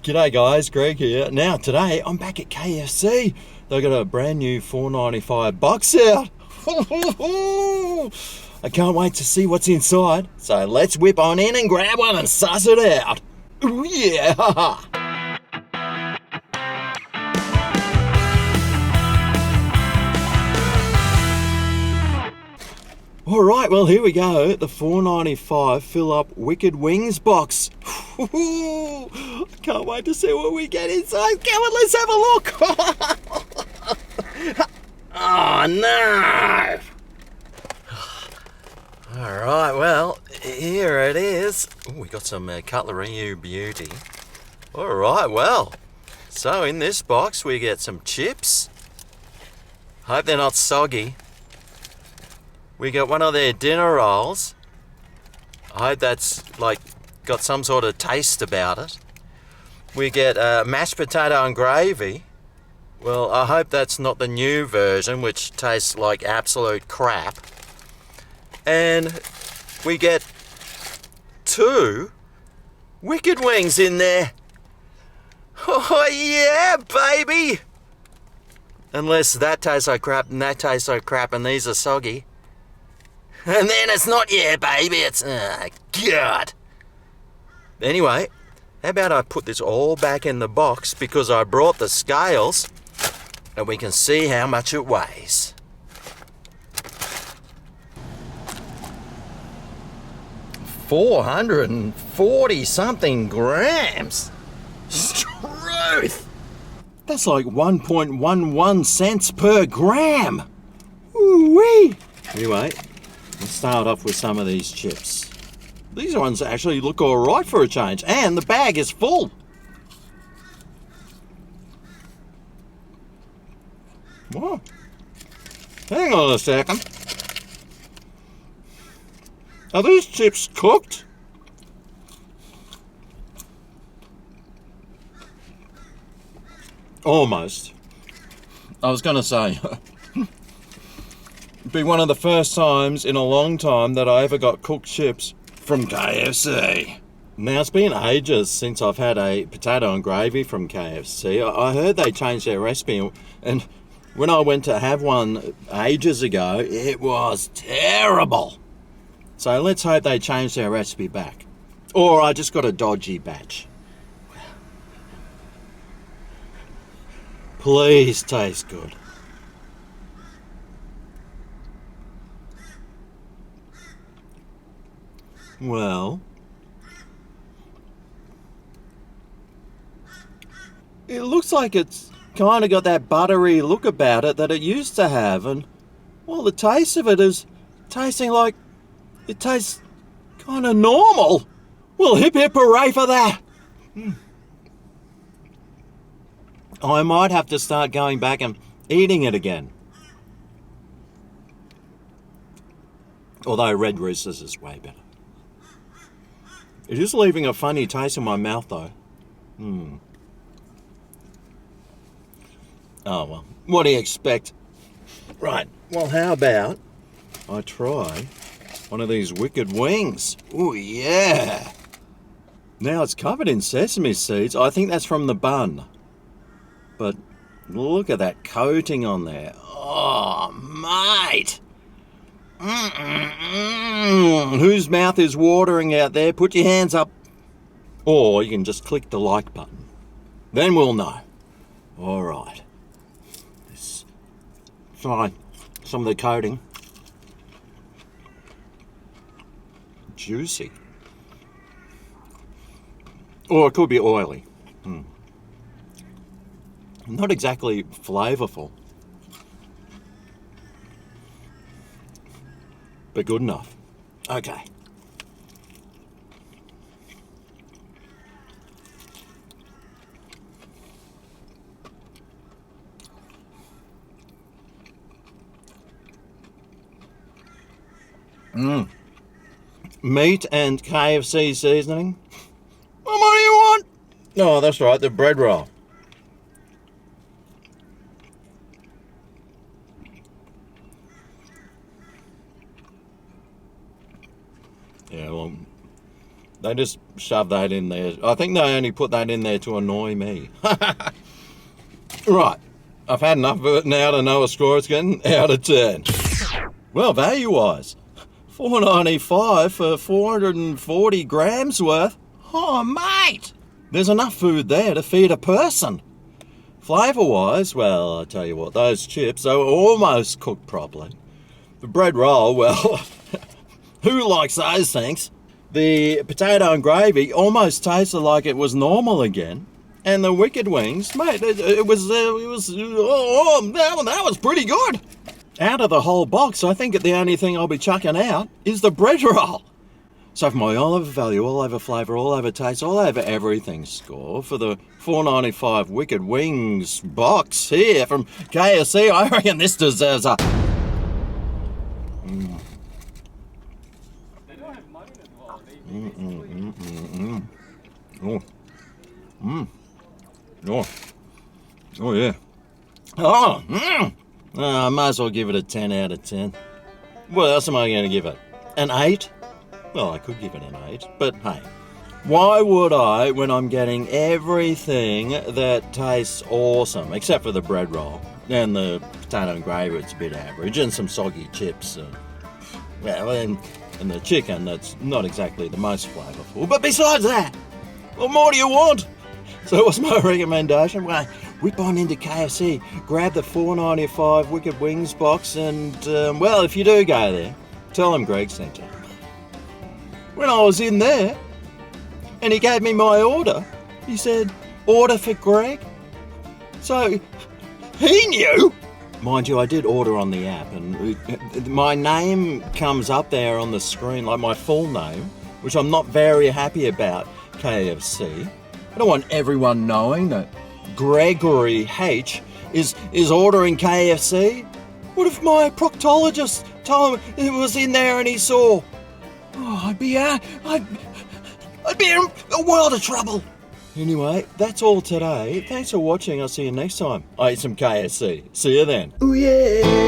G'day guys, Greg here. Now today I'm back at KFC. They've got a brand new $4.95 box out. I can't wait to see what's inside. So let's whip on in and grab one and suss it out. Ooh yeah! Alright, well here we go. The $4.95 fill up Wicked Wings box. Can't wait to see what we get inside. Come on, let's have a look. Oh no! Alright, well, here it is. Ooh, we got some cutlery, you beauty. Alright, well, so in this box we get some chips. Hope they're not soggy. We got one of their dinner rolls. I hope that's got some sort of taste about it. We get mashed potato and gravy. Well, I hope that's not the new version, which tastes like absolute crap. And we get 2 Wicked Wings in there. Oh yeah, baby! Unless that tastes like crap and that tastes like crap and these are soggy. And then it's not yeah, baby, it's God. Anyway, how about I put this all back in the box because I brought the scales and we can see how much it weighs. $440 something grams. Struth! That's like 1.11 cents per gram. Ooh-wee! Anyway, let's start off with some of these chips. These ones actually look alright for a change, and the bag is full. Whoa. Hang on a second. Are these chips cooked? Almost. I was going to say, it'd be one of the first times in a long time that I ever got cooked chips from KFC. Now, it's been ages since I've had a potato and gravy from KFC. I heard they changed their recipe, and when I went to have one ages ago, it was terrible. So let's hope they change their recipe back. Or I just got a dodgy batch. Please taste good. Well, it looks like it's kind of got that buttery look about it that it used to have, and well, the taste of it is tasting like it tastes kind of normal. Well, hip hip hooray for that. I might have to start going back and eating it again. Although Red Rooster's is way better. It is leaving a funny taste in my mouth though. Oh well, what do you expect? Right, well how about I try one of these Wicked Wings? Oh yeah! Now it's covered in sesame seeds. I think that's from the bun. But look at that coating on there. Oh, mate! Whose mouth is watering out there? Put your hands up. Or you can just click the like button. Then we'll know. Alright. Let's try some of the coating. Juicy. Or it could be oily. Not exactly flavourful. But good enough. Okay. Meat and KFC seasoning. Well, what do you want? Oh, that's right, the bread roll. Yeah, well, They just shoved that in there. I think they only put that in there to annoy me. Right, I've had enough of it now to know a score it's getting out of 10. Well, value-wise, $4.95 for 440 grams worth. Oh, mate! There's enough food there to feed a person. Flavour-wise, well, I tell you what, those chips, they were almost cooked properly. The bread roll, well, who likes those things? The potato and gravy almost tasted like it was normal again. And the wicked wings, mate, that was pretty good. Out of the whole box, I think the only thing I'll be chucking out is the bread roll. So for my all over value, all over flavour, all over taste, all over everything score for the $4.95 Wicked Wings box here from KFC, I reckon this deserves a... Oh yeah. I might as well give it a 10 out of 10. What else am I going to give it? An 8? Well, I could give it an 8, but hey. Why would I when I'm getting everything that tastes awesome, except for the bread roll and the potato and gravy, it's a bit average, and some soggy chips, and the chicken that's not exactly the most flavourful. But besides that, what more do you want? So what's my recommendation? Well, whip on into KFC, grab the $4.95 Wicked Wings box, and, well, if you do go there, tell them Greg sent you. When I was in there, and he gave me my order, he said, order for Greg. So, he knew. Mind you, I did order on the app, and my name comes up there on the screen, like my full name, which I'm not very happy about, KFC. I don't want everyone knowing that Gregory H is ordering KFC. What if my proctologist told him it was in there and he saw? Oh, I'd be in a world of trouble. Anyway, that's all today. Thanks for watching. I'll see you next time. I eat some KFC. See you then. Ooh yeah.